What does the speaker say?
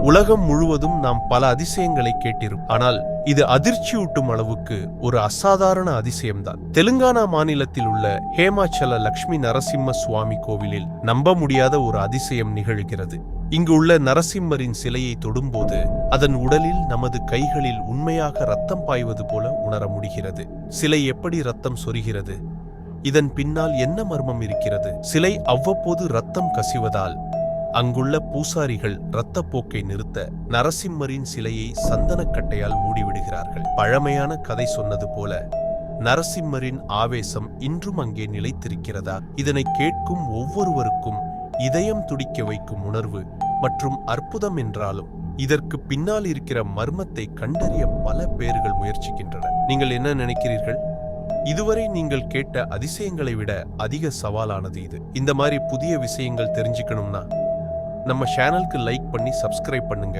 உலகம் முழுவதும் நாம் பல அதிசயங்களை கேட்டிருப்போம். ஆனால் இது அதிர்ச்சியூட்டும் அளவுக்கு ஒரு அசாதாரண அதிசயம்தான். தெலுங்கானா மாநிலத்தில் உள்ள ஹேமாச்சல லட்சுமி நரசிம்ம சுவாமி கோவிலில் நம்ப முடியாத ஒரு அதிசயம் நிகழ்கிறது. இங்கு உள்ள நரசிம்மரின் சிலையை தொடும்போது அதன் உடலில் நமது கைகளில் உண்மையாக ரத்தம் பாய்வது போல உணர முடிகிறது. சிலை எப்படி ரத்தம் சொரிகிறது? இதன் பின்னால் என்ன மர்மம் இருக்கிறது? சிலை அவ்வப்போது ரத்தம் கசிவதால் அங்குள்ள பூசாரிகள் இரத்தப்போக்கை நிறுத்த நரசிம்மரின் சிலையை சந்தனக்கட்டையால் மூடிவிடுகிறார்கள். பழமையான கதை சொன்னது போல நரசிம்மரின் ஆவேசம் இன்றும் அங்கே நிலைத்திருக்கிறதா? இதனை கேட்கும் ஒவ்வொருவருக்கும் இதயம் துடிக்க வைக்கும் உணர்வு மற்றும் அற்புதம் என்றாலும் இதற்கு பின்னால் இருக்கிற மர்மத்தை கண்டறிய பல பேர்கள் முயற்சிக்கின்றனர். நீங்கள் என்ன நினைக்கிறீர்கள்? இதுவரை நீங்கள் கேட்ட அதிசயங்களை விட அதிக சவாலானது இது. இந்த மாதிரி புதிய விஷயங்கள் தெரிஞ்சுக்கணும்னா நம்ம சேனலுக்கு லைக் பண்ணி சப்ஸ்கிரைப் பண்ணுங்க.